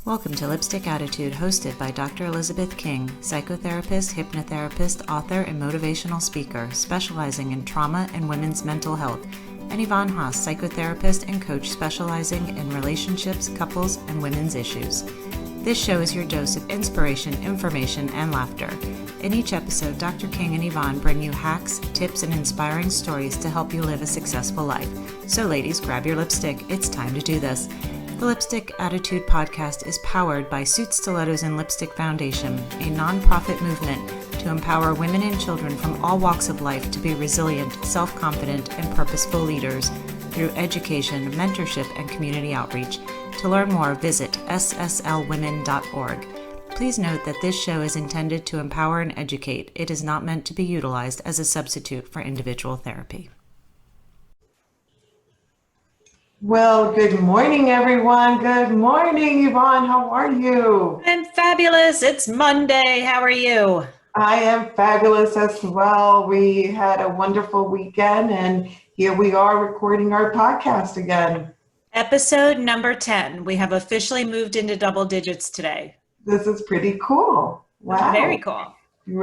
Welcome to Lipstick Attitude, hosted by Dr. Elizabeth King, psychotherapist, hypnotherapist, author, and motivational speaker, specializing in trauma and women's mental health, and Yvonne, psychotherapist and coach specializing in relationships, couples, and women's issues. This show is your dose of inspiration, information, and laughter. In each episode, Dr. King and Yvonne bring you hacks, tips, and inspiring stories to help you live a successful life. So ladies, grab your lipstick. It's time to do this. The Lipstick Attitude podcast is powered by Suit Stilettos and Lipstick Foundation, a nonprofit movement to empower women and children from all walks of life to be resilient, self-confident, and purposeful leaders through education, mentorship, and community outreach. To learn more, visit sslwomen.org. Please note that this show is intended to empower and educate. It is not meant to be utilized as a substitute for individual therapy. Well, good morning, everyone. Good morning, Yvonne. How are you? I'm fabulous. It's Monday. How are you? I am fabulous as well. We had a wonderful weekend, and here we are recording our podcast again. Episode number 10. We have officially moved into double digits today. This is pretty cool. Wow. Very cool.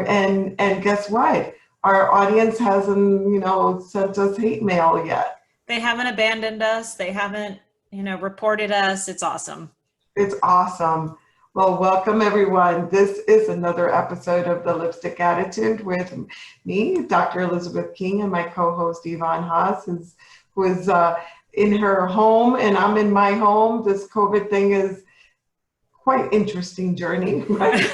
And guess what? Our audience hasn't, sent us hate mail yet. They haven't abandoned us. They haven't, reported us. It's awesome. It's awesome. Well, welcome everyone. This is another episode of the Lipstick Attitude with me, Dr. Elizabeth King, and my co-host Yvonne who is in her home, and I'm in my home. This COVID thing is quite interesting journey, right?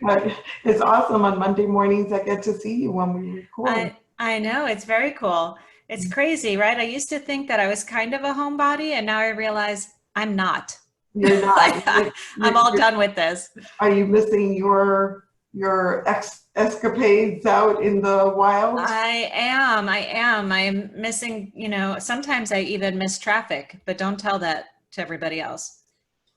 But it's awesome. On Monday mornings, I get to see you when we record. I know. It's very cool. It's crazy, right? I used to think that I was kind of a homebody, and now I realize I'm not. You're not. I'm all done with this. Are you missing your escapades out in the wild? I am. I'm missing, sometimes I even miss traffic, but don't tell that to everybody else.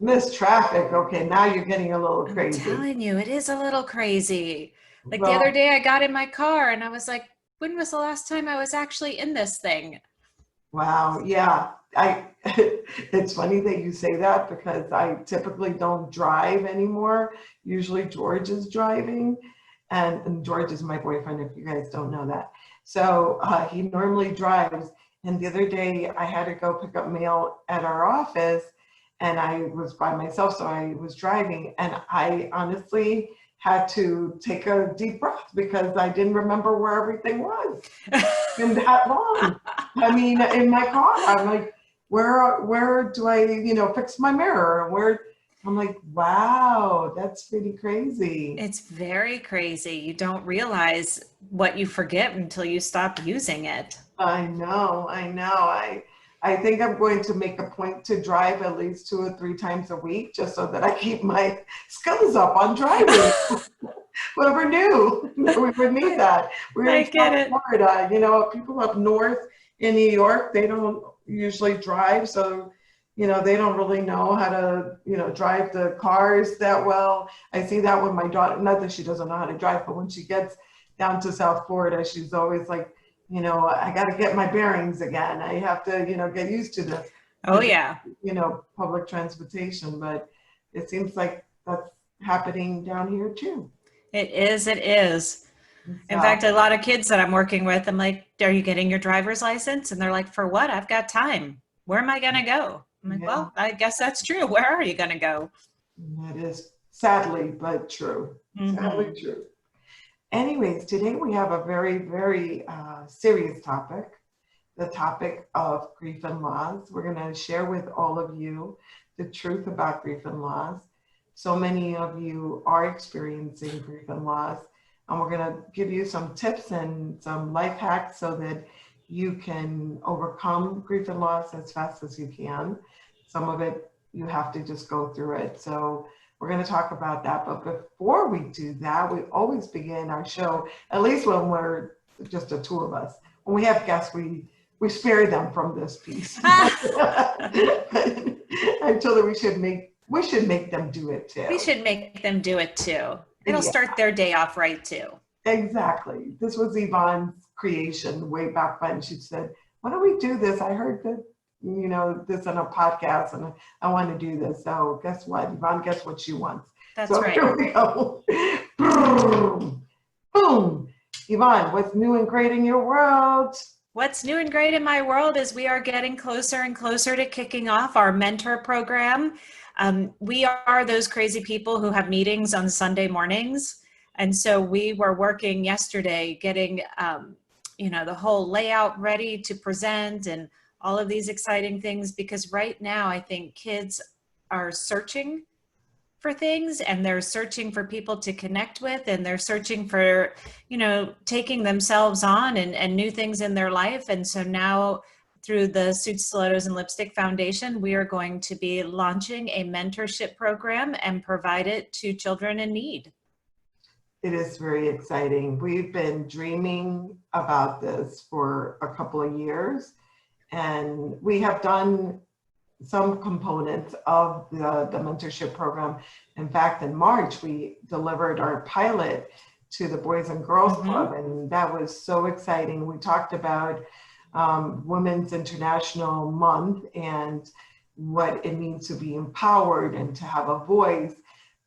Miss traffic. Okay, now you're getting a little crazy. I'm telling you, it is a little crazy. The other day I got in my car and I was like, when was the last time I was actually in this thing? Wow. Yeah. It's funny that you say that because I typically don't drive anymore. Usually George is driving, and George is my boyfriend, if you guys don't know that. So he normally drives. And the other day I had to go pick up mail at our office, and I was by myself, so I was driving, and I honestly had to take a deep breath because I didn't remember where everything was in that long. I mean, in my car, I'm like, where do I, fix my mirror? I'm like, wow, that's pretty crazy. It's very crazy. You don't realize what you forget until you stop using it. I know. I think I'm going to make a point to drive at least 2 or 3 times a week just so that I keep my skills up on driving. Whoever knew we would need that. We're in South Florida. People up north in New York, they don't usually drive. So, they don't really know how to, drive the cars that well. I see that with my daughter, not that she doesn't know how to drive, but when she gets down to South Florida, she's always like, I got to get my bearings again. I have to, get used to this. Oh, yeah. Public transportation, but it seems like that's happening down here too. It is. In fact, a lot of kids that I'm working with, I'm like, are you getting your driver's license? And they're like, for what? I've got time. Where am I going to go? I'm like, well, I guess that's true. Where are you going to go? That is sadly, but true. Mm-hmm. Sadly true. Anyways, today we have a very, very serious topic, the topic of grief and loss. We're going to share with all of you the truth about grief and loss. So many of you are experiencing grief and loss, and we're going to give you some tips and some life hacks so that you can overcome grief and loss as fast as you can. Some of it, you have to just go through it. So we're going to talk about that. But before we do that, we always begin our show, at least when we're just the two of us. When we have guests, we spare them from this piece. I told her we should make them do it too. We should make them do it too. It'll start their day off right too. Exactly. This was Yvonne's creation way back when. She said, why don't we do this? I heard that this on a podcast, and I want to do this. So guess what? Yvonne, guess what she wants. That's so right. Here we go. Boom. Boom. Yvonne, what's new and great in your world? What's new and great in my world is we are getting closer and closer to kicking off our mentor program. We are those crazy people who have meetings on Sunday mornings. And so we were working yesterday getting, the whole layout ready to present and all of these exciting things, because right now I think kids are searching for things, and they're searching for people to connect with, and they're searching for, taking themselves on and new things in their life. And so now through the Suits, Stilettos, and Lipstick Foundation, we are going to be launching a mentorship program and provide it to children in need. It is very exciting. We've been dreaming about this for a couple of years, and we have done some components of the mentorship program. In fact, in March, we delivered our pilot to the Boys and Girls Club, and that was so exciting. We talked about Women's International Month and what it means to be empowered and to have a voice.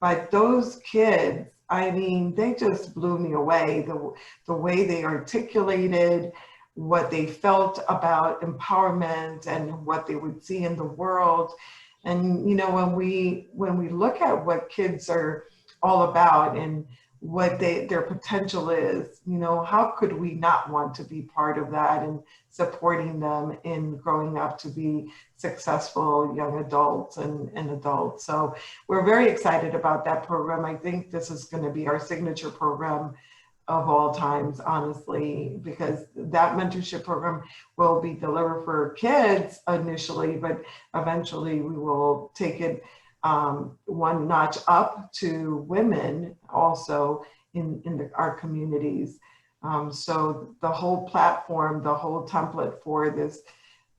But those kids, I mean, they just blew me away. The way they articulated what they felt about empowerment and what they would see in the world. And when we look at what kids are all about and what their potential is, how could we not want to be part of that and supporting them in growing up to be successful young adults and adults. So we're very excited about that program. I think this is going to be our signature program of all times, honestly, because that mentorship program will be delivered for kids initially, but eventually we will take it one notch up to women also in our communities. So the whole platform, the whole template for this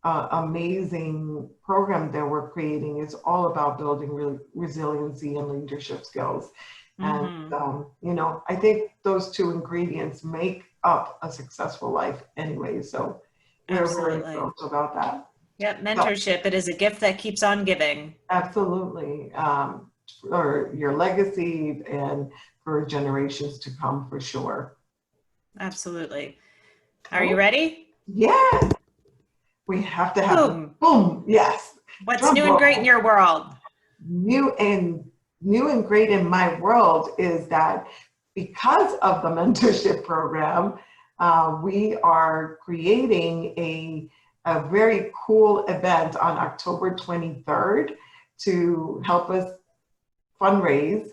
amazing program that we're creating is all about building resiliency and leadership skills. And, I think those two ingredients make up a successful life anyway. So we're very thrilled about that. Yep, mentorship, it is a gift that keeps on giving. Absolutely. For your legacy and for generations to come, for sure. Absolutely. Are you ready? Yeah. We have to have boom. Yes. What's new and great in your world? New and great in my world is that because of the mentorship program, we are creating a very cool event on October 23rd to help us fundraise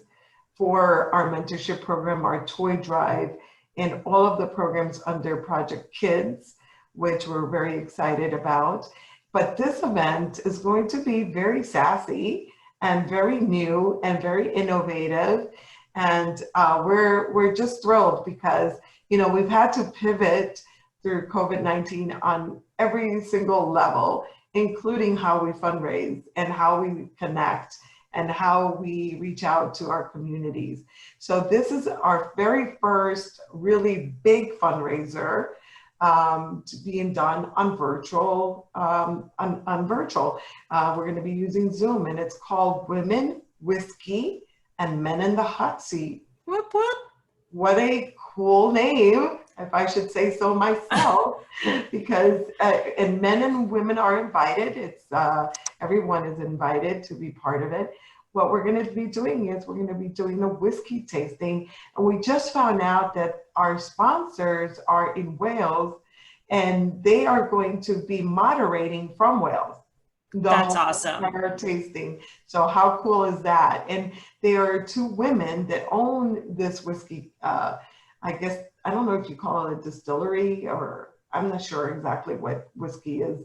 for our mentorship program, our toy drive, and all of the programs under Project Kids, which we're very excited about. But this event is going to be very sassy and very new and very innovative. And we're just thrilled because, we've had to pivot through COVID-19 on every single level, including how we fundraise and how we connect and how we reach out to our communities. So this is our very first really big fundraiser being done on virtual. We're going to be using Zoom, and it's called Women, Whiskey, and Men in the Hot Seat. Whoop, whoop. What a cool name, if I should say so myself, because and men and women are invited. It's everyone is invited to be part of it. What we're going to be doing is we're going to be doing a whiskey tasting, and we just found out that our sponsors are in Wales, and they are going to be moderating from Wales. That's awesome. Tasting. So how cool is that? And there are two women that own this whiskey. I guess, I don't know if you call it a distillery, or I'm not sure exactly what whiskey is.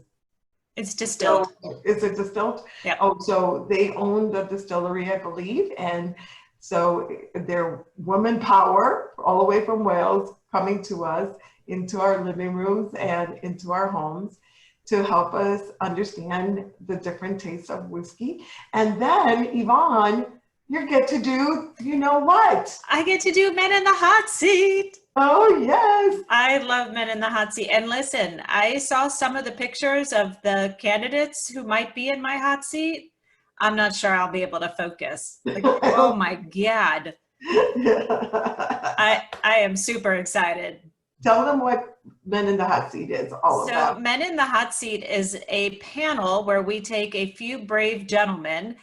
It's distilled. Is it distilled? Yeah. Oh, so they own the distillery, I believe. And so they're woman power all the way from Wales coming to us into our living rooms and into our homes to help us understand the different tastes of whiskey. And then Yvonne, You get to do, you know what? I get to do Men in the Hot Seat. Oh, yes. I love Men in the Hot Seat. And listen, I saw some of the pictures of the candidates who might be in my hot seat. I'm not sure I'll be able to focus. Like, oh my God. I am super excited. Tell them what Men in the Hot Seat is all about. So Men in the Hot Seat is a panel where we take a few brave gentlemen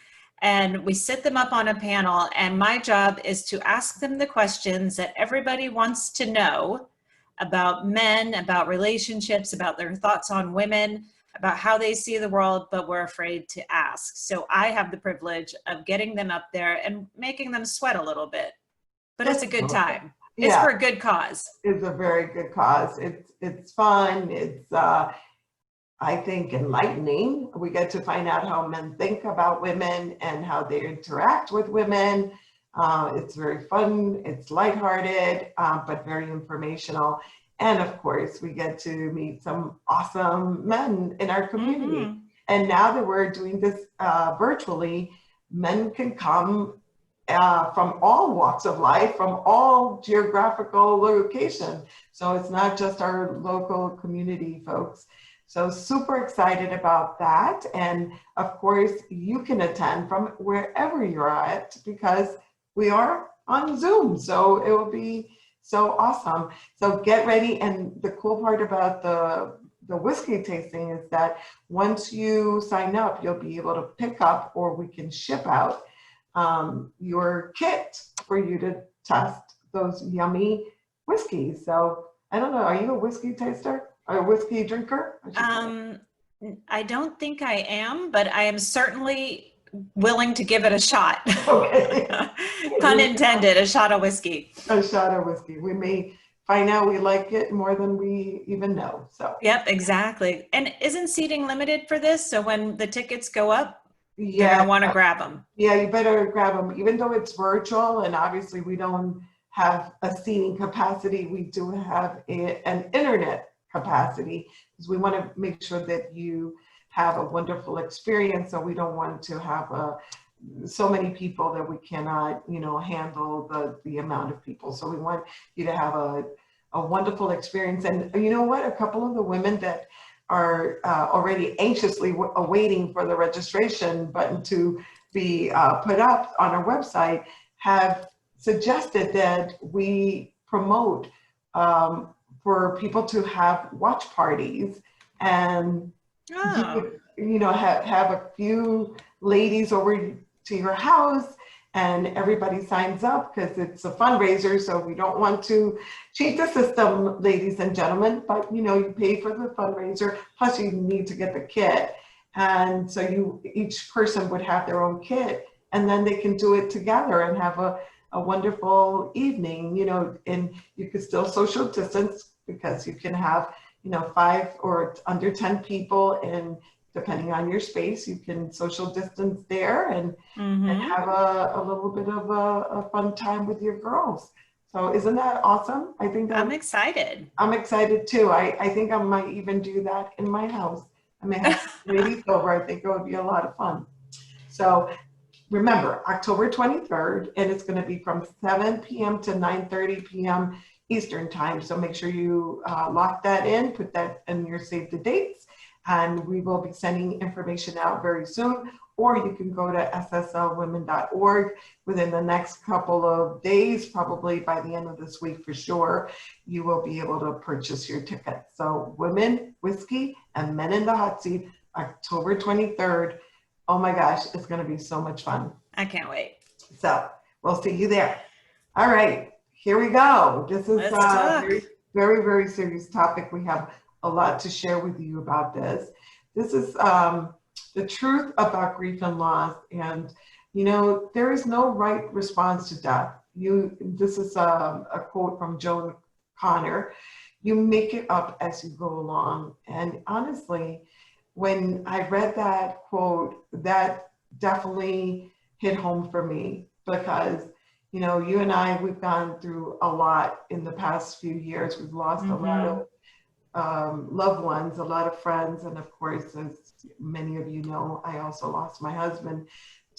and we sit them up on a panel, and my job is to ask them the questions that everybody wants to know about men, about relationships, about their thoughts on women, about how they see the world, but we're afraid to ask. So I have the privilege of getting them up there and making them sweat a little bit, but it's a good time. It's for a good cause. It's a very good cause. It's fun. It's I think enlightening. We get to find out how men think about women and how they interact with women. It's very fun. It's lighthearted, but very informational. And of course, we get to meet some awesome men in our community. Mm-hmm. And now that we're doing this virtually, men can come from all walks of life, from all geographical locations. So it's not just our local community folks. So super excited about that. And of course, you can attend from wherever you're at because we are on Zoom. So it will be so awesome. So get ready. And the cool part about the whiskey tasting is that once you sign up, you'll be able to pick up, or we can ship out your kit for you to test those yummy whiskeys. So I don't know, are you a whiskey taster or a whiskey drinker? I don't think I am, but I am certainly willing to give it a shot. Okay. Pun intended, a shot of whiskey. A shot of whiskey. We may find out we like it more than we even know. So. Yep, exactly. And isn't seating limited for this? So when the tickets go up, you're going to want to grab them. Yeah, you better grab them. Even though it's virtual and obviously we don't have a seating capacity, we do have an internet capacity because we want to make sure that you have a wonderful experience. So we don't want to have so many people that we cannot, handle the amount of people. So we want you to have a wonderful experience. And you know what? A couple of the women that are already anxiously awaiting for the registration button to be put up on our website have suggested that we promote for people to have watch parties and have a few ladies over to your house and everybody signs up because it's a fundraiser. So we don't want to cheat the system, ladies and gentlemen, but you pay for the fundraiser, plus you need to get the kit. And so each person would have their own kit and then they can do it together and have a wonderful evening, and you could still social distance because you can have, 5 or under 10 people, and depending on your space, you can social distance there and have a little bit of a fun time with your girls. So isn't that awesome? I think I'm excited. I'm excited too. I think I might even do that in my house. I may have ladies over. I think it would be a lot of fun. So remember, October 23rd, and it's going to be from 7 p.m. to 9:30 p.m. Eastern time. So make sure you lock that in, put that in your save the dates, and we will be sending information out very soon. Or you can go to sslwomen.org within the next couple of days, probably by the end of this week for sure, you will be able to purchase your tickets. So Women, Whiskey, and Men in the Hot Seat, October 23rd. Oh my gosh, it's going to be so much fun. I can't wait. So we'll see you there. All right, here we go. This is a very, very, very serious topic. We have a lot to share with you about this. This is the truth about grief and loss. And, there is no right response to death. This is a quote from Joan Connor. You make it up as you go along. And honestly, when I read that quote, that definitely hit home for me because, you and I, we've gone through a lot in the past few years. We've lost a lot of loved ones, a lot of friends. And of course, as many of you know, I also lost my husband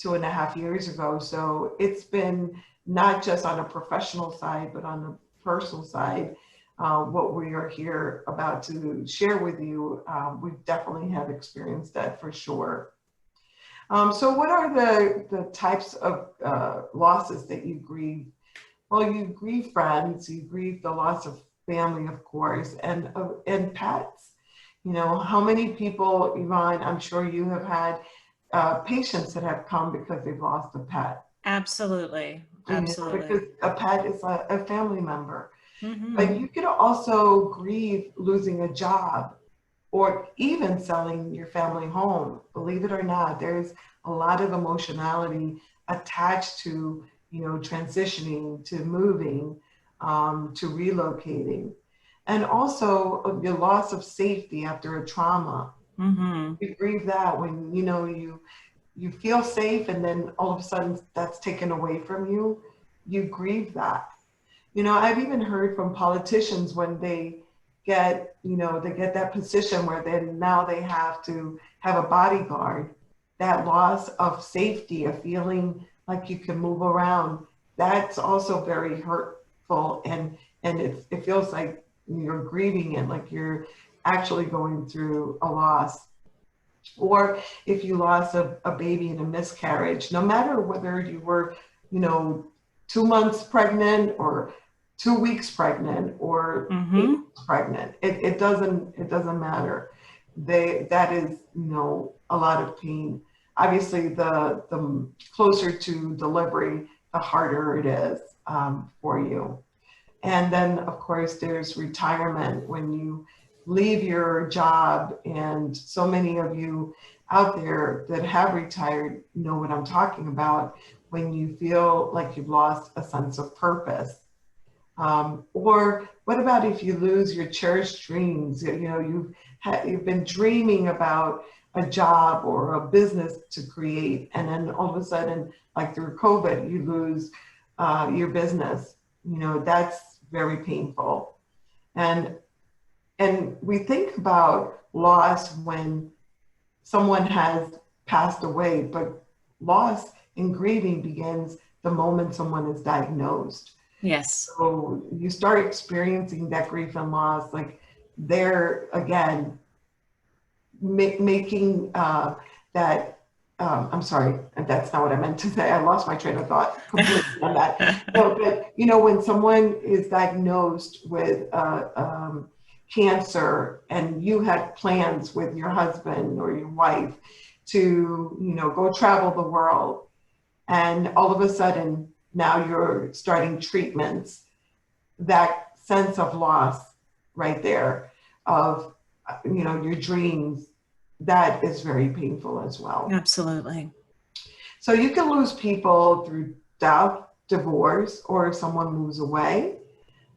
2.5 years ago. So it's been not just on a professional side, but on the personal side, what we are here about to share with you, we definitely have experienced that for sure. So what are the types of losses that you grieve? Well, you grieve friends, you grieve the loss of family, of course, and pets. You know, how many people, Yvonne, I'm sure you have had patients that have come because they've lost a pet. Absolutely. Absolutely. Because a pet is a family member. Mm-hmm. But you could also grieve losing a job or even selling your family home. Believe it or not, there's a lot of emotionality attached to, transitioning, to moving, to relocating. And also your loss of safety after a trauma. Mm-hmm. You grieve that when, you feel safe and then all of a sudden that's taken away from you. You grieve that. I've even heard from politicians when they get, they get that position where then now they have to have a bodyguard, that loss of safety, of feeling like you can move around, that's also very hurtful. And it feels like you're grieving it, like you're actually going through a loss. Or if you lost a baby in a miscarriage, no matter whether you were, 2 months pregnant or 2 weeks pregnant or 8 months pregnant, it doesn't matter. That is, a lot of pain. Obviously, the closer to delivery, the harder it is for you. And then, of course, there's retirement when you leave your job. And so many of you out there that have retired know what I'm talking about when you feel like you've lost a sense of purpose. Or what about if you lose your cherished dreams? You've been dreaming about a job or a business to create, and then all of a sudden, like through COVID, you lose your business. That's very painful. And we think about loss when someone has passed away, but loss and grieving begins the moment someone is diagnosed. Yes. So you start experiencing that grief and loss, like they're again making that. I'm sorry, that's not what I meant to say. I lost my train of thought completely on that. No, but when someone is diagnosed with cancer and you had plans with your husband or your wife to, go travel the world, and all of a sudden now you're starting treatments, that sense of loss right there of, your dreams, that is very painful as well. Absolutely. So you can lose people through death, divorce, or if someone moves away.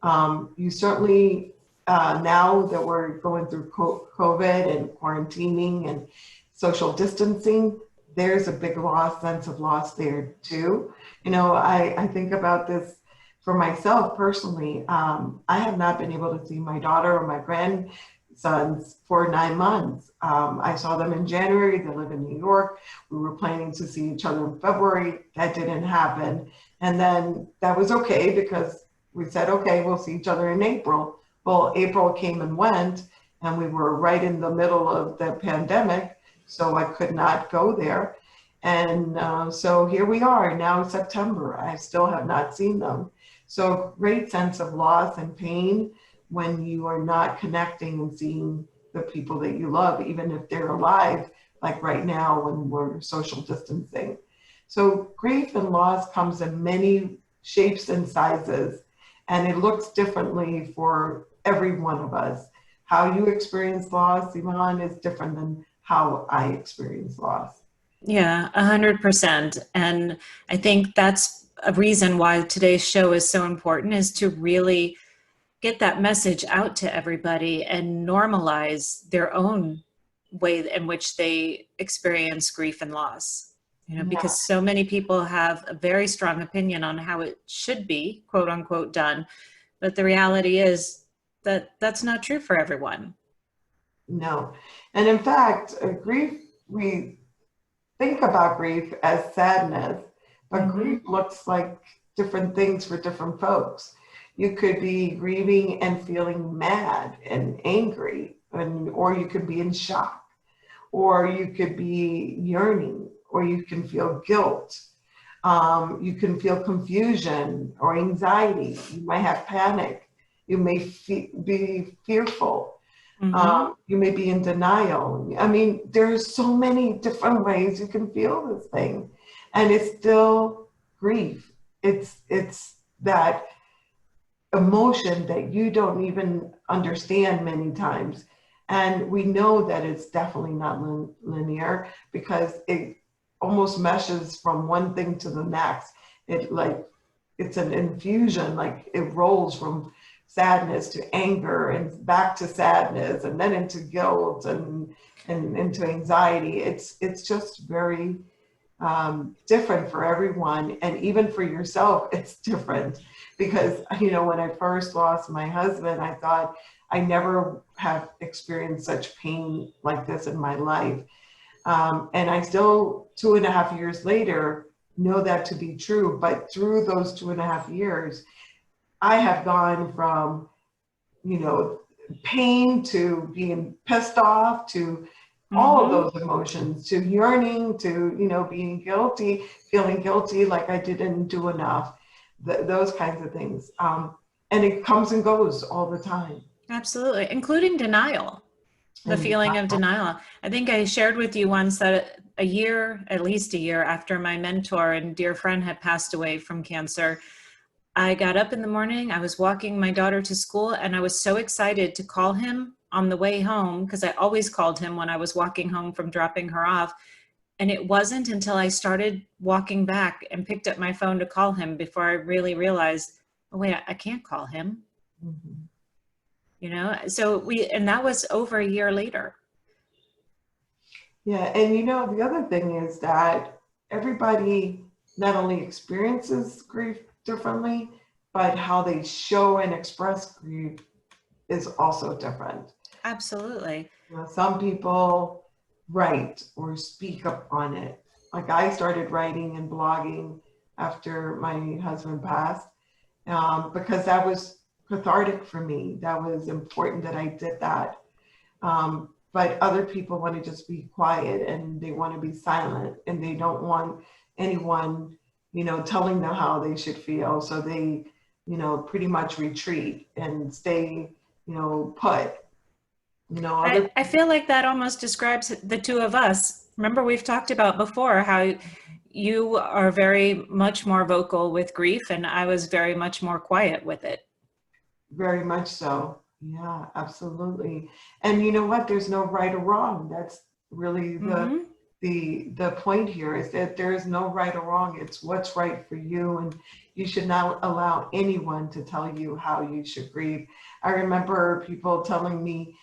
You certainly, now that we're going through COVID and quarantining and social distancing, there's a big sense of loss there too. I think about this for myself personally. I have not been able to see my daughter or my grandsons for 9 months. I saw them in January. They live in New York. We were planning to see each other in February. That didn't happen. And then that was okay because we said, okay, we'll see each other in April. Well, April came and went, and we were right in the middle of the pandemic, so I could not go there. And so here we are, now September. I still have not seen them. So great sense of loss and pain when you are not connecting and seeing the people that you love, even if they're alive, like right now when we're social distancing. So grief and loss comes in many shapes and sizes, and it looks differently for every one of us. How you experience loss, Yvonne, is different than how I experience loss. Yeah, 100%. And I think that's a reason why today's show is so important, is to really get that message out to everybody and normalize their own way in which they experience grief and loss. Because so many people have a very strong opinion on how it should be, quote unquote, done. But the reality is that that's not true for everyone. No. And in fact, grief, think about grief as sadness, but Mm-hmm. grief looks like different things for different folks. You could be grieving and feeling mad and angry, or you could be in shock, or you could be yearning, or you can feel guilt. You can feel confusion or anxiety. You might have panic. You may be fearful. Mm-hmm. You may be in denial. I mean, there's so many different ways you can feel this thing, and it's still grief. It's that emotion that you don't even understand many times. And we know that it's definitely not linear because it almost meshes from one thing to the next. It like it's an infusion, like it rolls from sadness to anger and back to sadness and then into guilt and into anxiety. It's just very different for everyone, and even for yourself it's different, because when I first lost my husband, I thought I never have experienced such pain like this in my life, and I still 2.5 years later know that to be true. But through those 2.5 years I have gone from you know pain to being pissed off to all of Mm-hmm. those emotions, to yearning, to being guilty, feeling guilty like I didn't do enough, those kinds of things, and it comes and goes all the time. Absolutely, including denial, the And feeling of denial. I think I shared with you once that a year, at least a year after my mentor and dear friend had passed away from cancer, I got up in the morning, I was walking my daughter to school, and I was so excited to call him on the way home because I always called him when I was walking home from dropping her off. And it wasn't until I started walking back and picked up my phone to call him before I really realized, oh, wait, I can't call him, Mhm. So and that was over a year later. Yeah, and the other thing is that everybody not only experiences grief differently, but how they show and express grief is also different. Absolutely. Some people write or speak up on it. Like I started writing and blogging after my husband passed, because that was cathartic for me. That was important that I did that. But other people want to just be quiet and they want to be silent and they don't want anyone, telling them how they should feel. So they, pretty much retreat and stay, put. Other I feel like that almost describes the two of us. Remember, we've talked about before how you are very much more vocal with grief, and I was very much more quiet with it. Very much so. Yeah, absolutely. And you know what? There's no right or wrong. That's really the Mm-hmm. the point here, is that there is no right or wrong. It's what's right for you, and you should not allow anyone to tell you how you should grieve. I remember people telling me,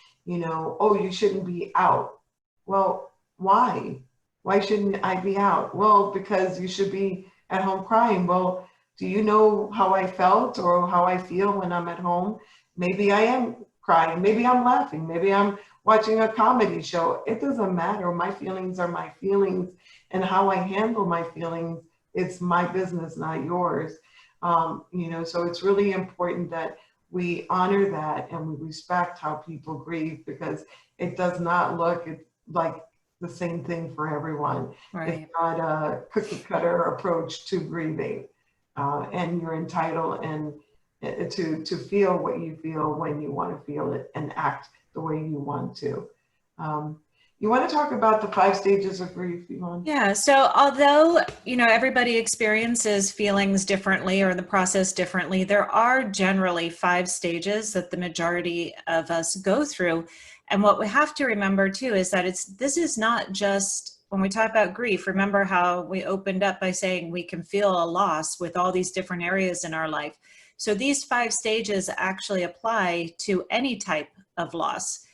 oh, you shouldn't be out. Well, why? Why shouldn't I be out? Well, because you should be at home crying. Well, do you know how I felt or how I feel when I'm at home? Maybe I am crying. Maybe I'm laughing. Maybe I'm watching a comedy show. It doesn't matter. My feelings are my feelings, and how I handle my feelings, it's my business, not yours. So it's really important that we honor that and we respect how people grieve, because it does not look like the same thing for everyone. It's Right. not a cookie cutter approach to grieving, and you're entitled and to feel what you feel when you want to feel it and act the way you want to. Um, you want to talk about the 5 stages of grief, Yvonne? Yeah. So although, everybody experiences feelings differently or the process differently, there are generally 5 stages that the majority of us go through. And what we have to remember too is that this is not just when we talk about grief. Remember how we opened up by saying we can feel a loss with all these different areas in our life. So these 5 stages actually apply to any type of loss.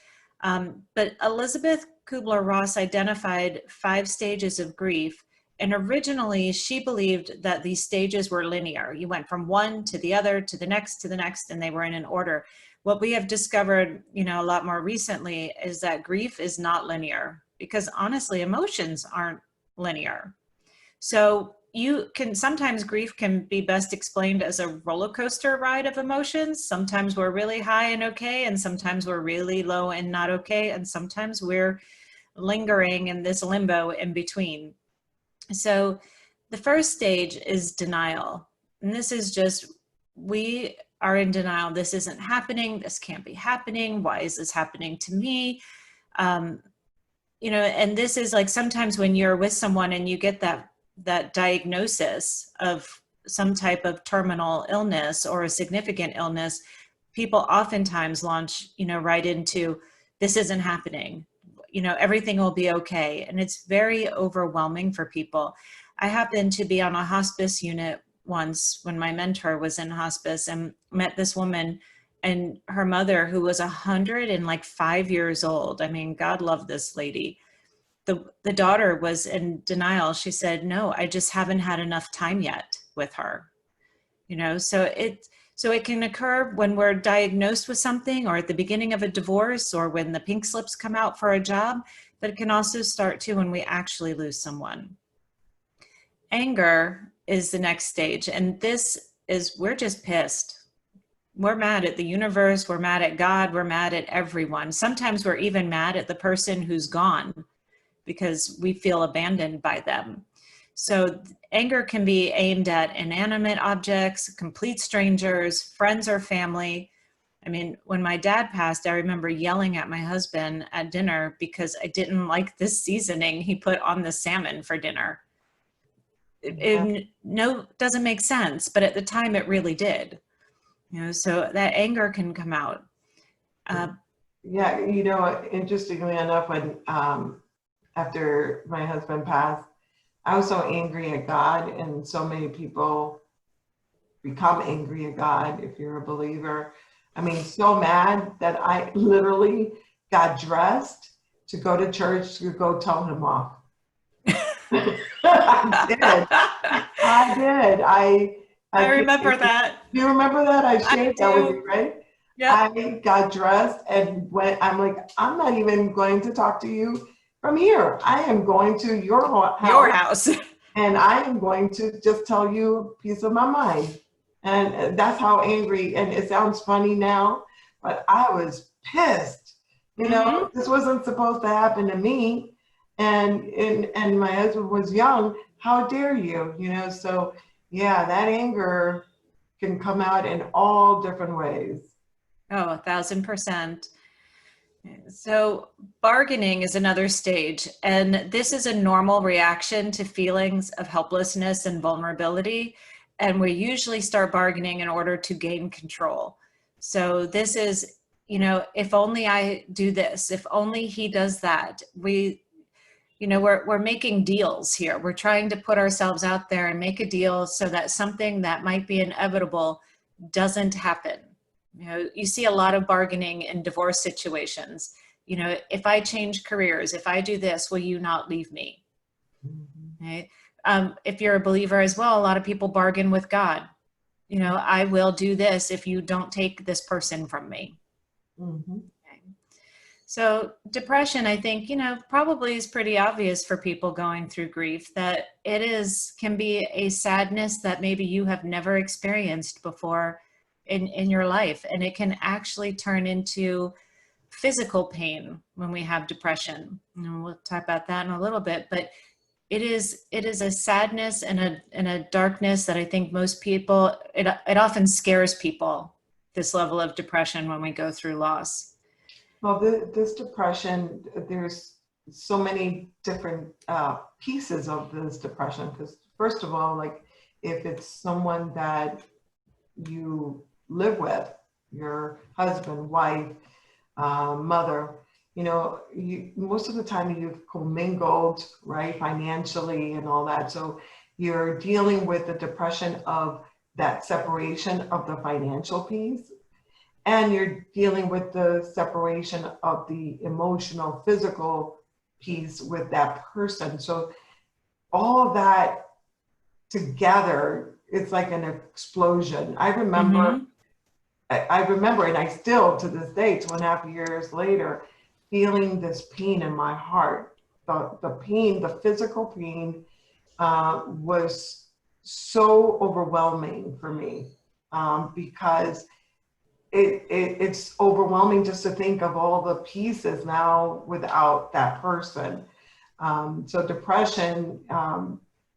But Elizabeth Kubler-Ross identified 5 stages of grief. And originally, she believed that these stages were linear. You went from one to the other, to the next, and they were in an order. What we have discovered, a lot more recently is that grief is not linear, because honestly, emotions aren't linear. So sometimes grief can be best explained as a roller coaster ride of emotions. Sometimes we're really high and okay, and sometimes we're really low and not okay, and sometimes we're lingering in this limbo in between. So the first stage is denial. And this is just, we are in denial. This isn't happening. This can't be happening. Why is this happening to me? And this is like sometimes when you're with someone and you get that diagnosis of some type of terminal illness or a significant illness, people oftentimes launch, right into, this isn't happening. Everything will be okay. And it's very overwhelming for people. I happened to be on a hospice unit once when my mentor was in hospice, and met this woman and her mother, who was 105 years old. I mean, God love this lady. The daughter was in denial. She said, no, I just haven't had enough time yet with her. So it can occur when we're diagnosed with something, or at the beginning of a divorce, or when the pink slips come out for a job, but it can also start too when we actually lose someone. Anger is the next stage. And this is, we're just pissed. We're mad at the universe. We're mad at God. We're mad at everyone. Sometimes we're even mad at the person who's gone because we feel abandoned by them. So anger can be aimed at inanimate objects, complete strangers, friends or family. I mean, when my dad passed, I remember yelling at my husband at dinner because I didn't like this seasoning he put on the salmon for dinner. It doesn't make sense, but at the time it really did. So that anger can come out. Interestingly enough, when after my husband passed, I was so angry at God, and so many people become angry at God if you're a believer. I mean, so mad that I literally got dressed to go to church to go tell him off. I did. I remember that. Do you remember that? I shared that with you, right? Yeah. I got dressed and went. I'm like, I'm not even going to talk to you from here. I am going to your house. And I am going to just tell you a piece of my mind. And that's how angry, and it sounds funny now, but I was pissed. This wasn't supposed to happen to me. And my husband was young. How dare you? So yeah, that anger can come out in all different ways. Oh, 1,000%. So bargaining is another stage, and this is a normal reaction to feelings of helplessness and vulnerability. And we usually start bargaining in order to gain control. So this is, if only I do this, if only he does that. We're making deals here. We're trying to put ourselves out there and make a deal so that something that might be inevitable doesn't happen. You see a lot of bargaining in divorce situations. If I change careers, if I do this, will you not leave me? Right? If you're a believer as well, a lot of people bargain with God. I will do this if you don't take this person from me. Okay. So depression, I think, probably is pretty obvious for people going through grief, that can be a sadness that maybe you have never experienced before in your life. And it can actually turn into physical pain when we have depression. And we'll talk about that in a little bit, but it is a sadness and a darkness that I think most people, it often scares people, this level of depression when we go through loss. Well, this depression, there's so many different pieces of this depression. Because first of all, like if it's someone that you live with, your husband, wife, mother, most of the time you've commingled, right, financially and all that. So you're dealing with the depression of that separation of the financial piece, and you're dealing with the separation of the emotional, physical piece with that person. So all of that together, it's like an explosion. I remember, and I still, to this day, 2.5 years later, feeling this pain in my heart, the pain, the physical pain, was so overwhelming for me, because it's overwhelming just to think of all the pieces now without that person. So depression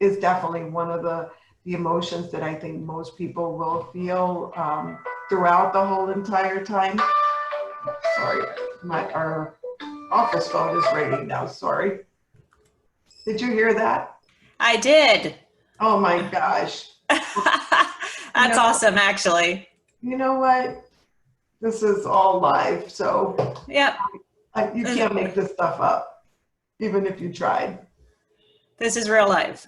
is definitely one of the emotions that I think most people will feel throughout the whole entire time. Sorry, our office phone is ringing now, sorry. Did you hear that? I did. Oh my gosh. That's awesome, actually. You know what? This is all live, so yep. You can't make this stuff up, even if you tried. This is real life.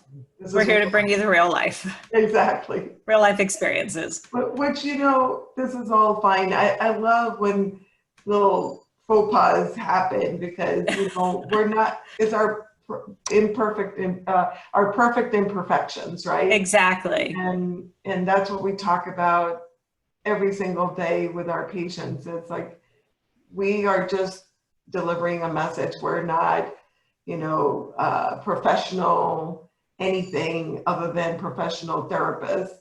We're here to bring you the real life. Exactly. Real life experiences. Which, this is all fine. I love when little faux pas happen because, we're not, it's our perfect imperfections, right? Exactly. And that's what we talk about every single day with our patients. It's like, we are just delivering a message. We're not, professional anything other than professional therapists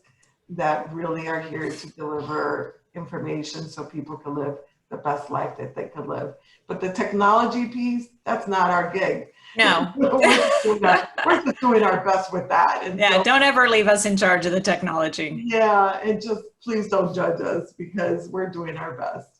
that really are here to deliver information so people can live the best life that they could live. But the technology piece, that's not our gig. No. we're just doing our best with that. And don't ever leave us in charge of the technology. Yeah, and just please don't judge us because we're doing our best.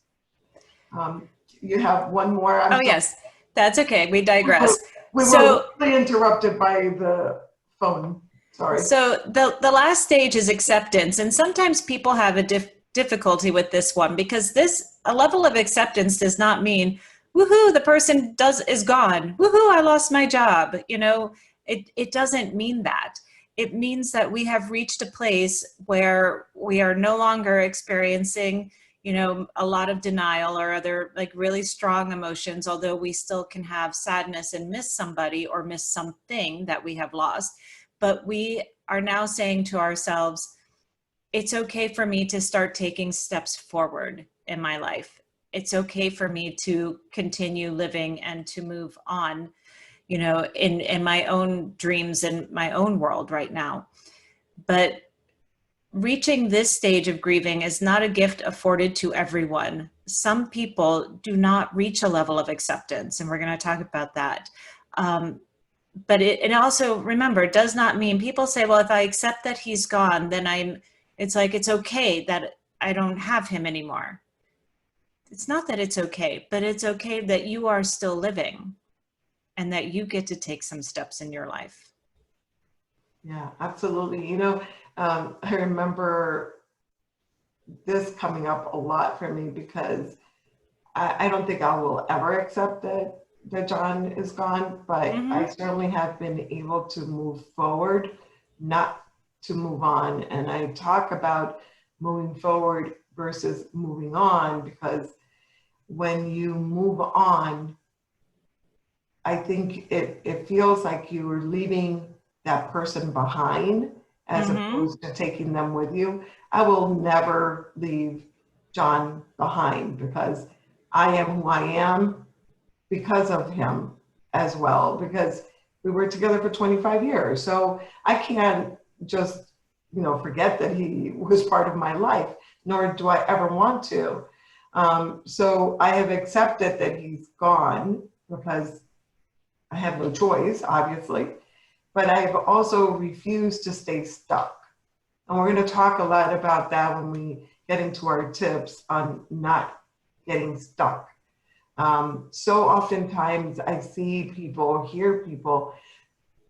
You have one more? Yes, that's okay. We digress. We were really interrupted by the phone. Sorry. So the last stage is acceptance. And sometimes people have a difficulty with this one because a level of acceptance does not mean, woohoo, the person is gone. Woohoo, I lost my job. It doesn't mean that. It means that we have reached a place where we are no longer experiencing a lot of denial or other really strong emotions, although we still can have sadness and miss somebody or miss something that we have lost. But we are now saying to ourselves, it's okay for me to start taking steps forward in my life. It's okay for me to continue living and to move on, in my own dreams and my own world right now. But reaching this stage of grieving is not a gift afforded to everyone. Some people do not reach a level of acceptance, and we're going to talk about that. But it also, remember, does not mean, people say, well, if I accept that he's gone, then it's okay that I don't have him anymore. It's not that it's okay, but it's okay that you are still living and that you get to take some steps in your life. Yeah, absolutely. I remember this coming up a lot for me because I don't think I will ever accept that John is gone, but I certainly have been able to move forward, not to move on. And I talk about moving forward versus moving on because when you move on, I think it feels like you are leaving that person behind as opposed to taking them with you. I will never leave John behind because I am who I am because of him as well, because we were together for 25 years. So I can't just, forget that he was part of my life, nor do I ever want to. So I have accepted that he's gone because I have no choice, obviously, but I've also refused to stay stuck. And we're going to talk a lot about that when we get into our tips on not getting stuck. So oftentimes I see people, hear people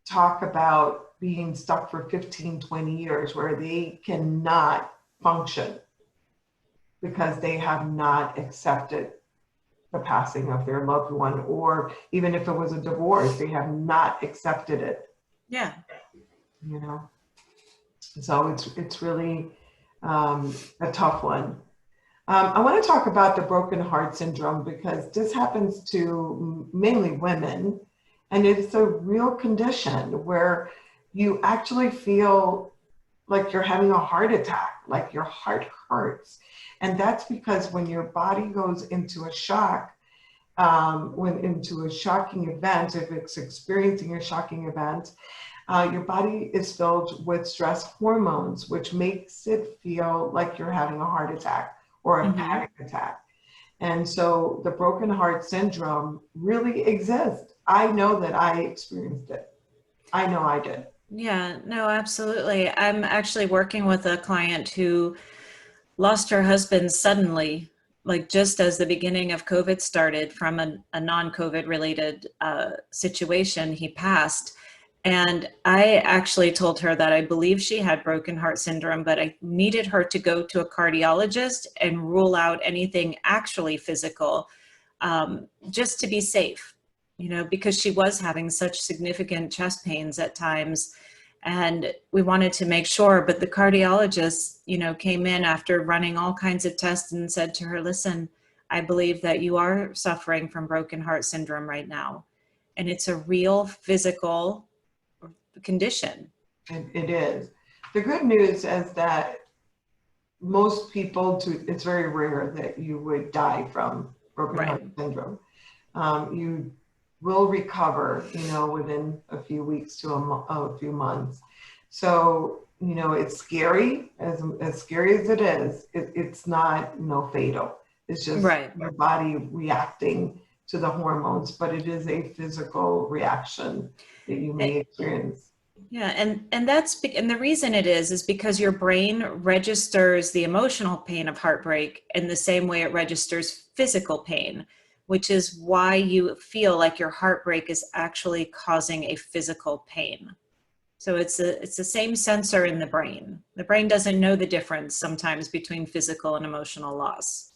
talk about being stuck for 15, 20 years where they cannot function because they have not accepted the passing of their loved one, or even if it was a divorce, they have not accepted it. Yeah. So it's really a tough one. I want to talk about the broken heart syndrome because this happens to mainly women, and it's a real condition where you actually feel like you're having a heart attack, like your heart hurts. And that's because when your body goes into a shock, when into a shocking event, if it's experiencing a shocking event, your body is filled with stress hormones, which makes it feel like you're having a heart attack or a panic attack. And so the broken heart syndrome really exists. I know that I experienced it. I know I did. Yeah, no, absolutely. I'm actually working with a client who lost her husband suddenly, like just as the beginning of COVID started from a non-COVID related situation. He passed. And I actually told her that I believe she had broken heart syndrome, but I needed her to go to a cardiologist and rule out anything actually physical, just to be safe, because she was having such significant chest pains at times. And we wanted to make sure, but the cardiologist, came in after running all kinds of tests and said to her, listen, I believe that you are suffering from broken heart syndrome right now. And it's a real physical condition. It is. The good news is that most people, it's very rare that you would die from broken heart syndrome. You will recover, within a few weeks to a few months. So, it's scary, as scary as it is, it's not, fatal. It's just your body reacting to the hormones, but it is a physical reaction that you may experience. Yeah, and the reason it is because your brain registers the emotional pain of heartbreak in the same way it registers physical pain, which is why you feel like your heartbreak is actually causing a physical pain. So it's the same sensor in the brain. The brain doesn't know the difference sometimes between physical and emotional loss.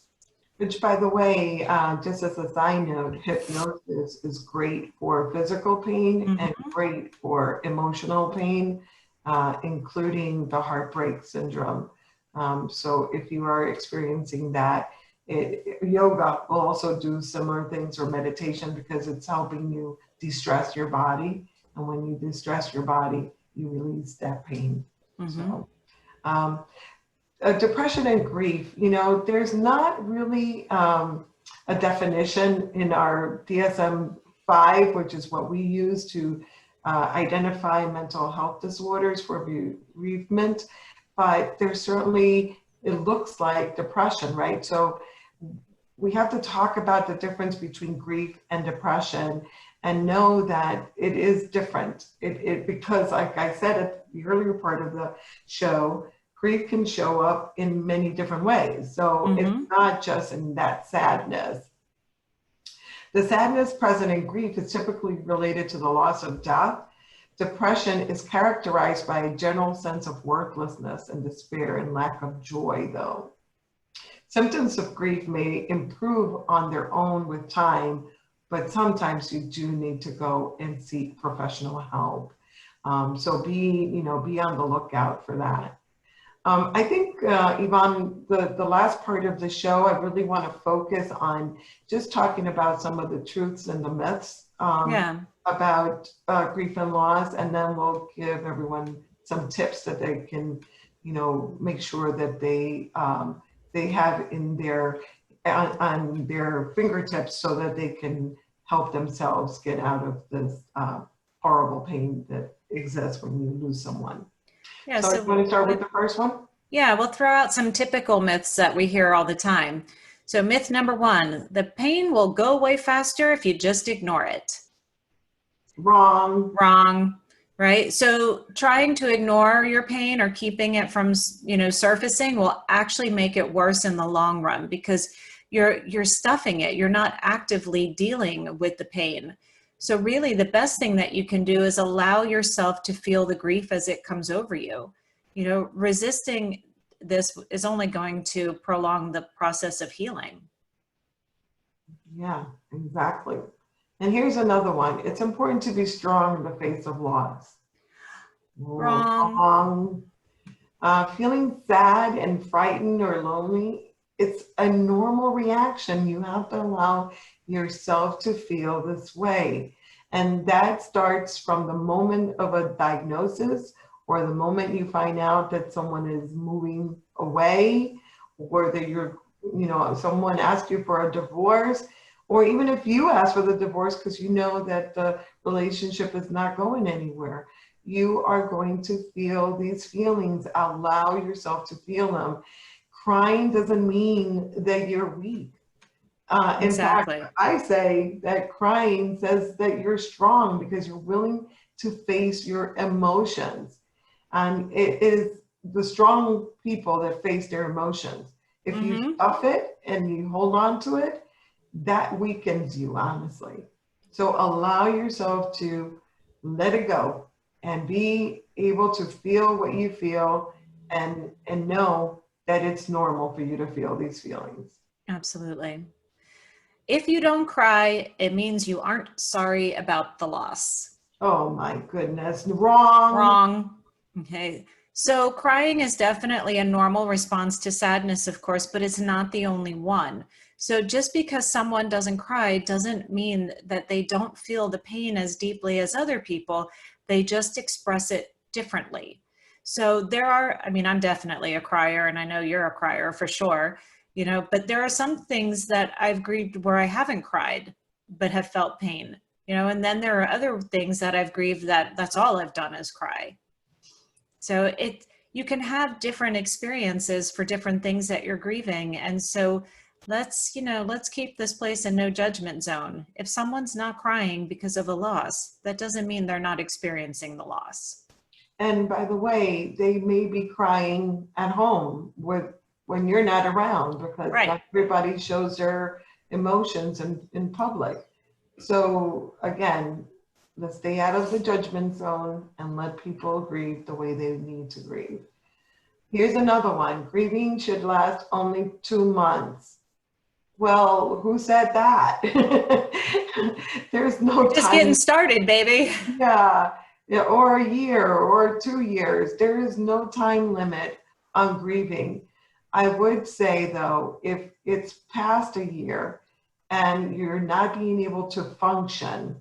Which, by the way, just as a side note, hypnosis is great for physical pain and great for emotional pain, including the heartbreak syndrome. So if you are experiencing that, yoga will also do similar things, or meditation, because it's helping you de-stress your body. And when you de-stress your body, you release that pain. So, depression and grief, there's not really a definition in our DSM-5, which is what we use to identify mental health disorders for bereavement, but there's certainly, it looks like depression, right? So we have to talk about the difference between grief and depression and know that it is different. Because, like I said at the earlier part of the show, grief can show up in many different ways. So it's not just in that sadness. The sadness present in grief is typically related to the loss of death. Depression is characterized by a general sense of worthlessness and despair and lack of joy, though. Symptoms of grief may improve on their own with time, but sometimes you do need to go and seek professional help. So be on the lookout for that. I think, Yvonne, the last part of the show, I really want to focus on just talking about some of the truths and the myths about grief and loss, and then we'll give everyone some tips that they can, make sure that they have in on their fingertips, so that they can help themselves get out of this horrible pain that exists when you lose someone. Yeah, so you want to start with the first one? Yeah, we'll throw out some typical myths that we hear all the time. So myth number 1, the pain will go away faster if you just ignore it. Wrong. Wrong, right? So trying to ignore your pain or keeping it from, surfacing will actually make it worse in the long run, because you're stuffing it. You're not actively dealing with the pain. So really the best thing that you can do is allow yourself to feel the grief as it comes over you. Resisting this is only going to prolong the process of healing. Yeah, exactly. And here's another one. It's important to be strong in the face of loss. Wrong. Feeling sad and frightened or lonely, it's a normal reaction. You have to allow yourself to feel this way. And that starts from the moment of a diagnosis, or the moment you find out that someone is moving away, or that someone asks you for a divorce, Or even if you ask for the divorce because you know that the relationship is not going anywhere, you are going to feel these feelings. Allow yourself to feel them. Crying doesn't mean that you're weak. In fact, Exactly. I say that crying says that you're strong because you're willing to face your emotions. And it is the strong people that face their emotions. If you Mm-hmm. stuff it and you hold on to it, that weakens you, honestly. So allow yourself to let it go and be able to feel what you feel and know that it's normal for you to feel these feelings. Absolutely. If you don't cry, it means you aren't sorry about the loss. Oh my goodness. Wrong. Wrong. Okay. So crying is definitely a normal response to sadness, of course, but it's not the only one. So just because someone doesn't cry doesn't mean that they don't feel the pain as deeply as other people. They just express it differently. So there are, I mean, I'm definitely a crier, and I know you're a crier for sure, but there are some things that I've grieved where I haven't cried, but have felt pain. And then there are other things that I've grieved that's all I've done is cry. So you can have different experiences for different things that you're grieving. And so let's keep this place a no judgment zone. If someone's not crying because of a loss, that doesn't mean they're not experiencing the loss. And by the way, they may be crying at home when you're not around because Right. not everybody shows their emotions in public. So again, let's stay out of the judgment zone and let people grieve the way they need to grieve. Here's another one. Grieving should last only 2 months. Well, who said that? There's no Just getting time. started, baby. Yeah, yeah, or a year or 2 years. There is no time limit on grieving. I would say though, if it's past a year and you're not being able to function,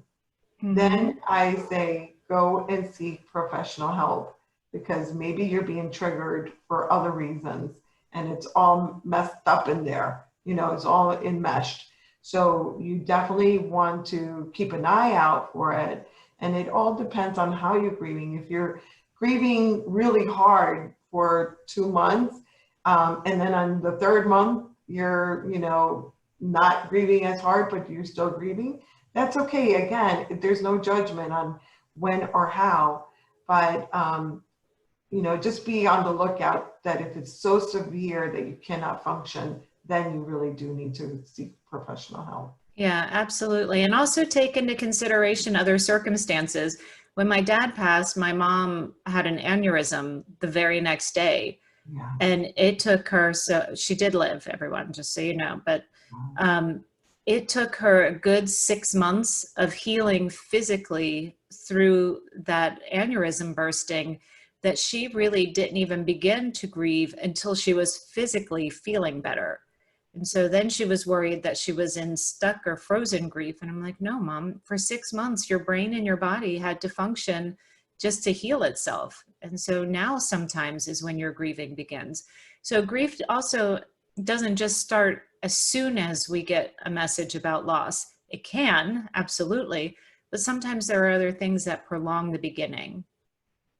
Mm-hmm. then I say go and seek professional help because maybe you're being triggered for other reasons and it's all messed up in there. It's all enmeshed. So you definitely want to keep an eye out for it. And it all depends on how you're grieving. If you're grieving really hard for 2 months, and then on the third month, you're not grieving as hard, but you're still grieving, that's okay. Again, there's no judgment on when or how, but just be on the lookout that if it's so severe that you cannot function, then you really do need to seek professional help. Yeah, absolutely. And also take into consideration other circumstances. When my dad passed, my mom had an aneurysm the very next day. Yeah. And it took her, so she did live, everyone, just so you know, but it took her a good 6 months of healing physically through that aneurysm bursting that she really didn't even begin to grieve until she was physically feeling better. And so then she was worried that she was in stuck or frozen grief. And I'm like, no, Mom, for 6 months, your brain and your body had to function just to heal itself. And so now sometimes is when your grieving begins. So grief also doesn't just start as soon as we get a message about loss. It can, absolutely, but sometimes there are other things that prolong the beginning.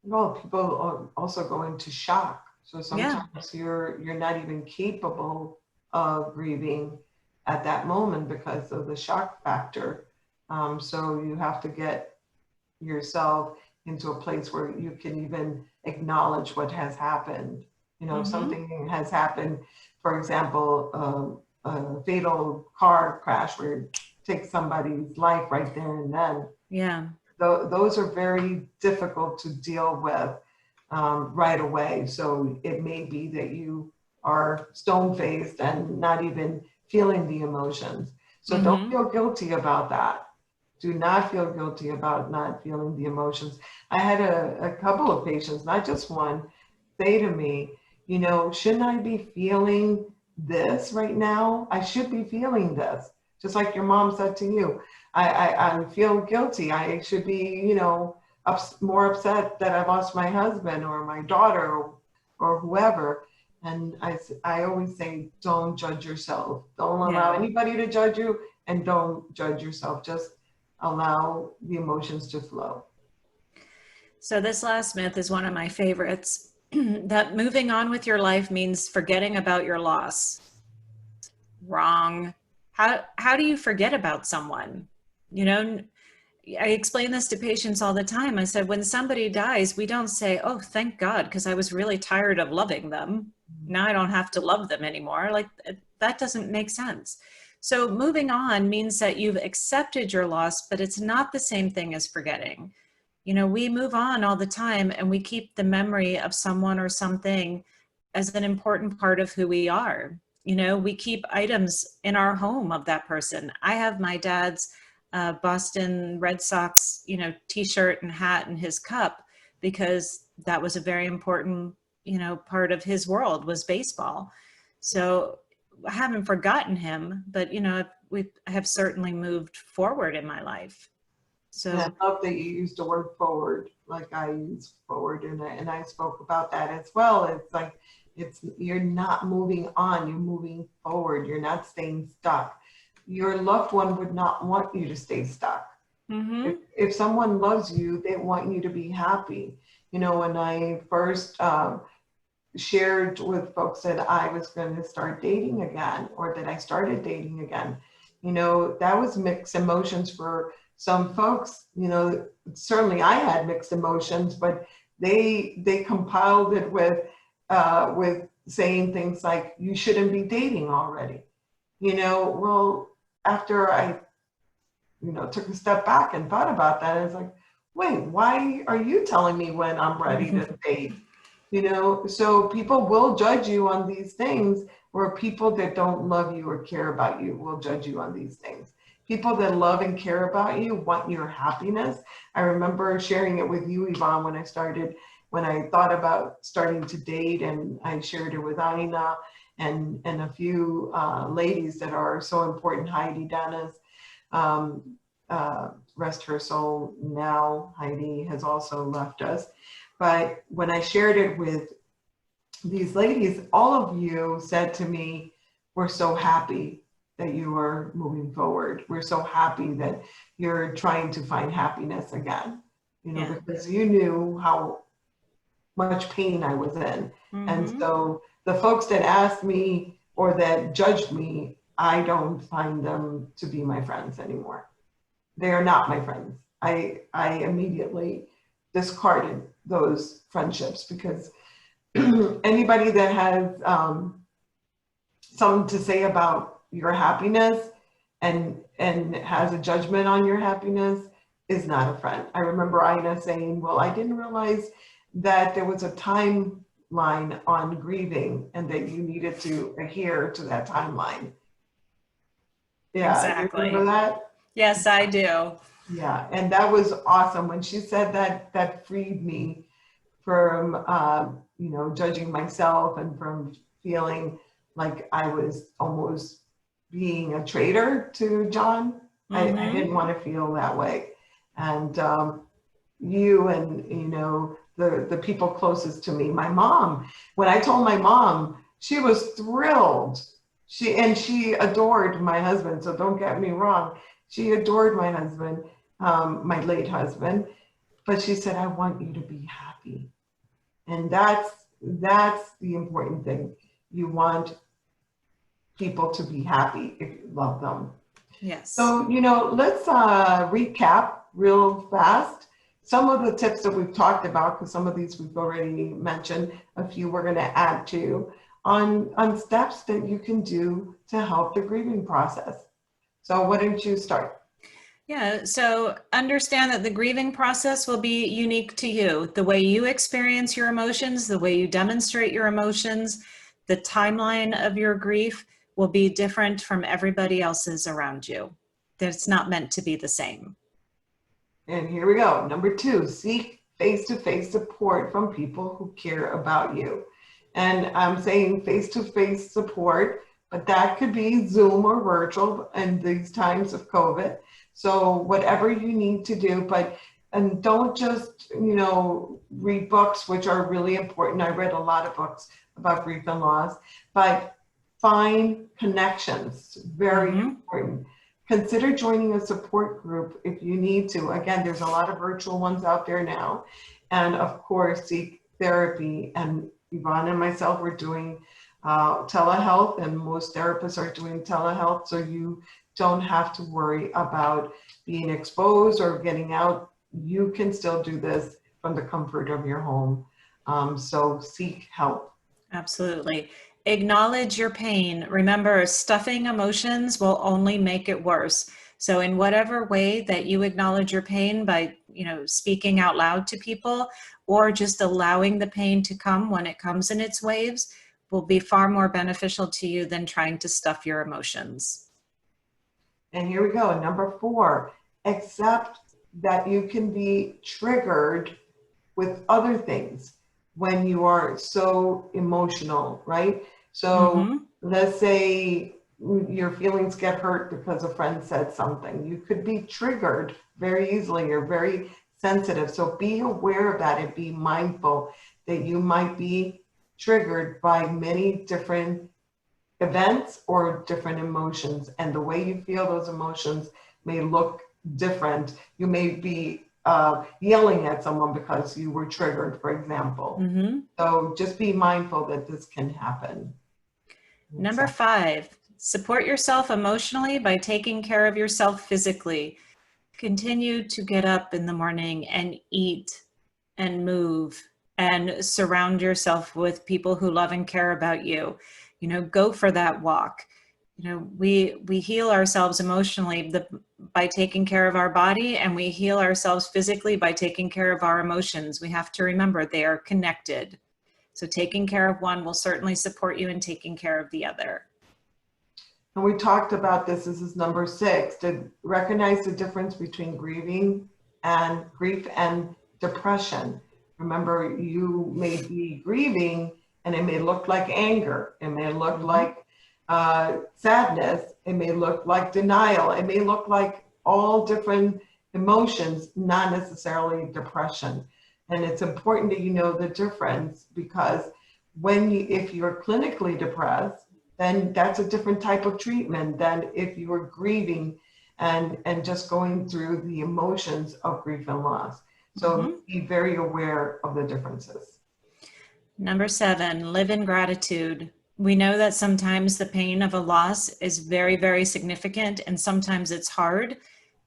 Well, people also go into shock. So Yeah. sometimes you're not even capable of grieving at that moment because of the shock factor. So you have to get yourself into a place where you can even acknowledge what has happened. If Mm-hmm. something has happened, for example, a fatal car crash where it takes somebody's life right there and then. Yeah. Those are very difficult to deal with right away. So it may be that you are stone-faced and not even feeling the emotions. So don't Mm-hmm. feel guilty about that. Do not feel guilty about not feeling the emotions. I had a couple of patients, not just one, say to me, shouldn't I be feeling this right now? I should be feeling this, just like your mom said to you. I feel guilty. I should be, more upset that I lost my husband or my daughter or whoever. And I always say, don't judge yourself. Don't allow Yeah. anybody to judge you and don't judge yourself. Just allow the emotions to flow. So this last myth is one of my favorites, that moving on with your life means forgetting about your loss. Wrong. How do you forget about someone? You know, I explain this to patients all the time. I said, when somebody dies, we don't say, oh, thank God, because I was really tired of loving them. Now I don't have to love them anymore. Like, that doesn't make sense. So moving on means that you've accepted your loss, but it's not the same thing as forgetting. You know, we move on all the time and we keep the memory of someone or something as an important part of who we are. You know, we keep items in our home of that person. I have my dad's Boston Red Sox, you know, t-shirt and hat and his cup, because that was a very important, you know, part of his world was baseball. So I haven't forgotten him, but, you know, I have certainly moved forward in my life. So and I love that you used the word forward, like I use forward, and I spoke about that as well. It's like, you're not moving on, you're moving forward. You're not staying stuck. Your loved one would not want you to stay stuck. mm-hmm. If someone loves you, they want you to be happy. You know, when I first shared with folks that I was going to start dating again, or that I started dating again, you know, that was mixed emotions for some folks. You know, certainly I had mixed emotions, but they compiled it with saying things like, you shouldn't be dating already. You know, well, after I, you know, took a step back and thought about that, I was like, wait, why are you telling me when I'm ready to date? You know, so people will judge you on these things, or people that don't love you or care about you will judge you on these things. People that love and care about you want your happiness. I remember sharing it with you, Yvonne, when I thought about starting to date, and I shared it with Aina and a few ladies that are so important. Heidi Dennis, rest her soul now. Heidi has also left us. But when I shared it with these ladies, all of you said to me, we're so happy that you are moving forward. We're so happy that you're trying to find happiness again, you know, because you knew how much pain I was in. Mm-hmm. And so the folks that asked me or that judged me, I don't find them to be my friends anymore. They are not my friends. I immediately discarded those friendships, because anybody that has something to say about your happiness and has a judgment on your happiness is not a friend. I remember Ina saying, well, I didn't realize that there was a timeline on grieving and that you needed to adhere to that timeline. Yeah, exactly. You remember that? Yes, I do. Yeah, and that was awesome. When she said that, that freed me from, you know, judging myself and from feeling like I was almost being a traitor to John. Mm-hmm. I didn't want to feel that way. And you and, you know, the people closest to me, my mom, when I told my mom, she was thrilled. She adored my husband. So don't get me wrong. She adored my husband, my late husband, but she said, I want you to be happy. And that's the important thing. You want people to be happy if you love them. Yes. So, you know, let's recap real fast some of the tips that we've talked about, because some of these we've already mentioned. A few we're going to add to on steps that you can do to help the grieving process. So why don't you start? Yeah, so understand that the grieving process will be unique to you. The way you experience your emotions, the way you demonstrate your emotions, the timeline of your grief will be different from everybody else's around you. It's not meant to be the same. And here we go. Number 2, seek face-to-face support from people who care about you. And I'm saying face-to-face support, but that could be Zoom or virtual in these times of COVID. So whatever you need to do, and don't just, you know, read books, which are really important. I read a lot of books about grief and loss, but find connections, very important. consider joining a support group if you need to. Again, there's a lot of virtual ones out there now. And of course, seek therapy. And Yvonne and myself are doing telehealth, and most therapists are doing telehealth. So you don't have to worry about being exposed or getting out. You can still do this from the comfort of your home. So seek help. Absolutely. Acknowledge your pain. Remember, stuffing emotions will only make it worse. So in whatever way that you acknowledge your pain by, speaking out loud to people, or just allowing the pain to come when it comes in its waves, will be far more beneficial to you than trying to stuff your emotions. And here we go. Number 4, accept that you can be triggered with other things when you are so emotional, right? So let's say your feelings get hurt because a friend said something. You could be triggered very easily. You're very sensitive. So be aware of that and be mindful that you might be triggered by many different events or different emotions. And the way you feel those emotions may look different. You may be yelling at someone because you were triggered, for example. So just be mindful that this can happen. Number 5, support yourself emotionally by taking care of yourself physically. Continue to get up in the morning and eat and move and surround yourself with people who love and care about you. Go for that walk. We heal ourselves emotionally by taking care of our body, and we heal ourselves physically by taking care of our emotions. We have to remember they are connected. So taking care of one will certainly support you in taking care of the other. And we talked about this. This is number 6, to recognize the difference between grieving and grief and depression. Remember, you may be grieving and it may look like anger. It may look like sadness. It may look like denial. It may look like all different emotions, not necessarily depression. And it's important that you know the difference, because if you're clinically depressed, then that's a different type of treatment than if you were grieving and just going through the emotions of grief and loss. So be very aware of the differences. Number 7, live in gratitude. We know that sometimes the pain of a loss is very, very significant, and sometimes it's hard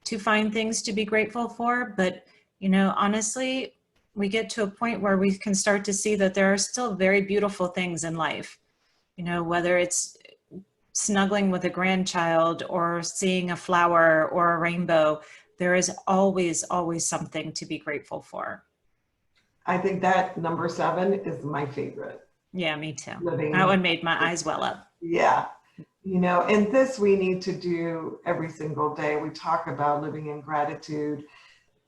to find things to be grateful for. But, honestly, we get to a point where we can start to see that there are still very beautiful things in life. Whether it's snuggling with a grandchild or seeing a flower or a rainbow, there is always, always something to be grateful for. I think that number 7 is my favorite. Yeah, me too. That one made my eyes well up. Yeah. And this we need to do every single day. We talk about living in gratitude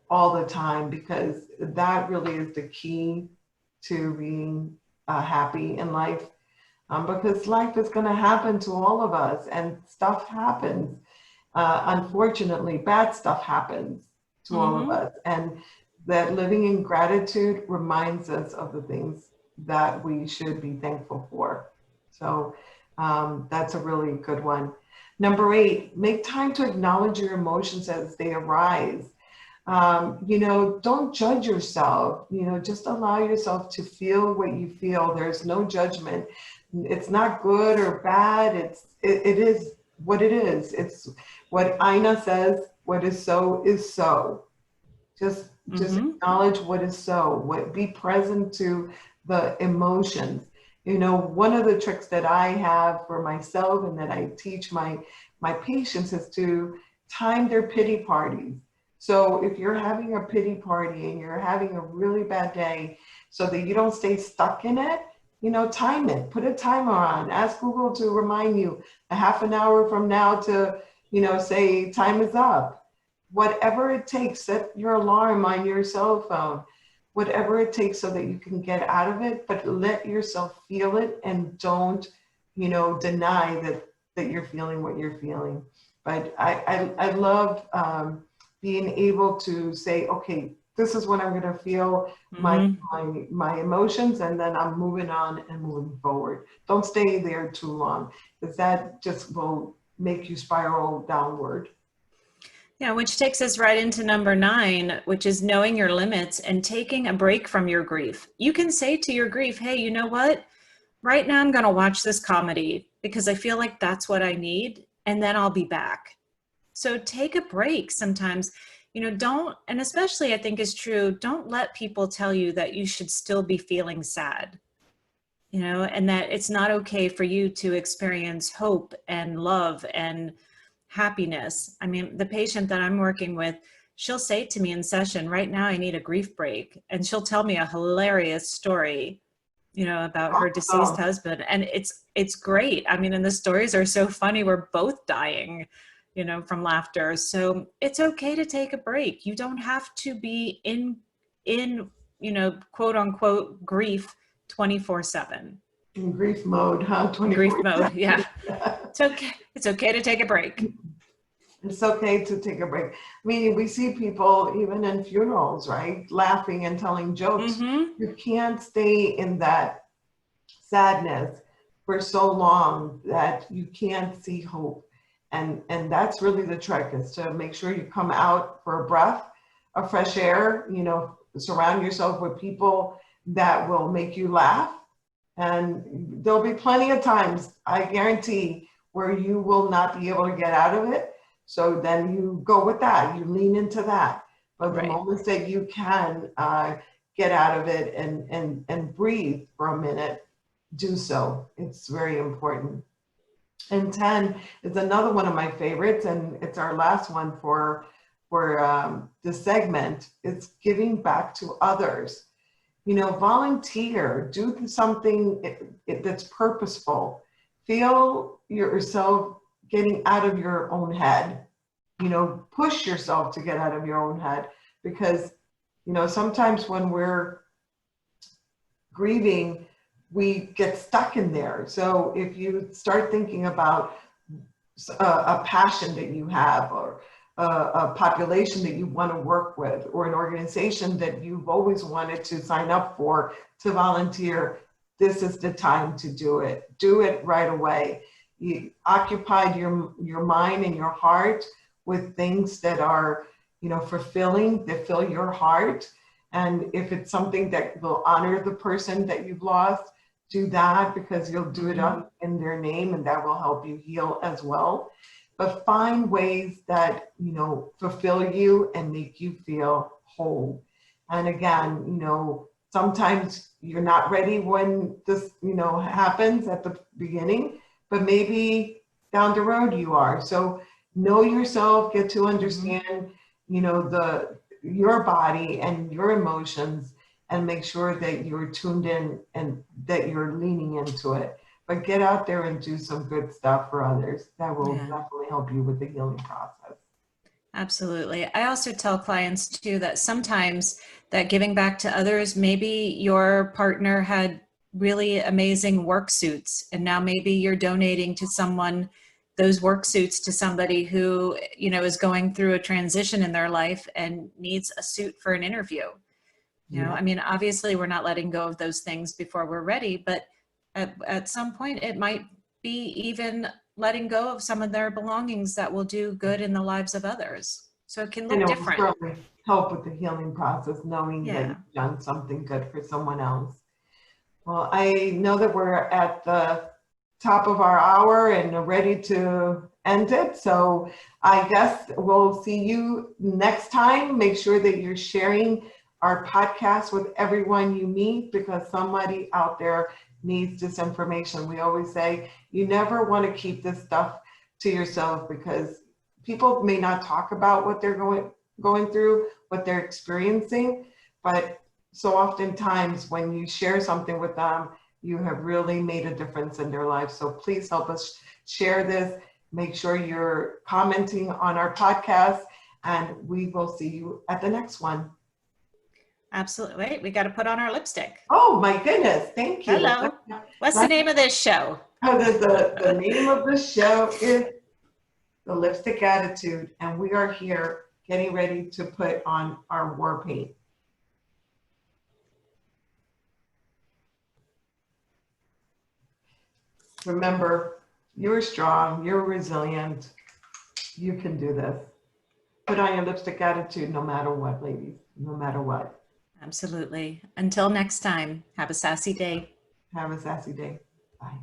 all the time, because that really is the key to being happy in life. Because life is going to happen to all of us, and stuff happens. Unfortunately, bad stuff happens to all of us. And that living in gratitude reminds us of the things that we should be thankful for. So that's a really good one. Number 8, make time to acknowledge your emotions as they arise. Don't judge yourself, just allow yourself to feel what you feel. There's no judgment. It's not good or bad. It is what it is. It's what Ina says, what is so is so. Just acknowledge what is so. Be present to the emotions. One of the tricks that I have for myself and that I teach my patients is to time their pity parties. So if you're having a pity party and you're having a really bad day, so that you don't stay stuck in it, time it. Put a timer on. Ask Google to remind you a half an hour from now to, say time is up. Whatever it takes, set your alarm on your cell phone. Whatever it takes so that you can get out of it, but let yourself feel it, and don't, deny that you're feeling what you're feeling. But I love being able to say, okay, this is what I'm going to feel, my emotions, and then I'm moving on and moving forward. Don't stay there too long, because that just will make you spiral downward. Yeah, which takes us right into number 9, which is knowing your limits and taking a break from your grief. You can say to your grief, hey, you know what? Right now I'm going to watch this comedy because I feel like that's what I need, and then I'll be back. So take a break sometimes. Don't, and especially I think is true, don't let people tell you that you should still be feeling sad, and that it's not okay for you to experience hope and love and happiness. I mean, the patient that I'm working with, she'll say to me in session, right now I need a grief break. And she'll tell me a hilarious story, about her deceased Oh, husband. And it's great. I mean, and the stories are so funny. We're both dying, from laughter. So it's okay to take a break. You don't have to be in, quote unquote grief 24/7. in grief mode, huh? Grief mode. 24/7. Yeah. It's okay. It's okay to take a break. It's okay to take a break. I mean, we see people even in funerals, right? Laughing and telling jokes. Mm-hmm. You can't stay in that sadness for so long that you can't see hope. And that's really the trick, is to make sure you come out for a breath of fresh air, surround yourself with people that will make you laugh. And there'll be plenty of times, I guarantee, where you will not be able to get out of it. So then you go with that, you lean into that. But the Right. moments that you can get out of it and breathe for a minute, do so. It's very important. And 10 is another one of my favorites, and it's our last one for this segment. It's giving back to others. Volunteer, do something that's purposeful. Feel yourself getting out of your own head. Push yourself to get out of your own head, because, sometimes when we're grieving, we get stuck in there. So if you start thinking about a passion that you have, or a population that you want to work with, or an organization that you've always wanted to sign up for, to volunteer, this is the time to do it. Do it right away. You occupied your mind and your heart with things that are, fulfilling, that fill your heart. And if it's something that will honor the person that you've lost, do that, because you'll do it in their name, and that will help you heal as well. But find ways that, fulfill you and make you feel whole. And again, sometimes you're not ready when this, happens at the beginning, but maybe down the road you are. So know yourself, get to understand, your body and your emotions, and make sure that you're tuned in and that you're leaning into it. But get out there and do some good stuff for others. That will definitely help you with the healing process. Absolutely. I also tell clients too that sometimes that giving back to others, maybe your partner had really amazing work suits, and now maybe you're donating to someone those work suits to somebody who, is going through a transition in their life and needs a suit for an interview. I mean, obviously we're not letting go of those things before we're ready, but at some point it might be even letting go of some of their belongings that will do good in the lives of others. So it can And look it will different. certainly help with the healing process, knowing that Yeah. you've done something good for someone else. Well, I know that we're at the top of our hour and are ready to end it. So I guess we'll see you next time. Make sure that you're sharing our podcast with everyone you meet, because somebody out there needs this information. We always say you never want to keep this stuff to yourself, because people may not talk about what they're going through, what they're experiencing, but so oftentimes when you share something with them, you have really made a difference in their life. So please help us share this. Make sure you're commenting on our podcast, and we will see you at the next one. Absolutely. Wait, we got to put on our lipstick. Oh my goodness. Thank you. Hello. What's the name of this show? The name of the show is The Lipstick Attitude, and we are here getting ready to put on our war paint. Remember, you're strong, you're resilient, you can do this. Put on your lipstick attitude no matter what, ladies, no matter what. Absolutely. Until next time, have a sassy day. Have a sassy day. Bye.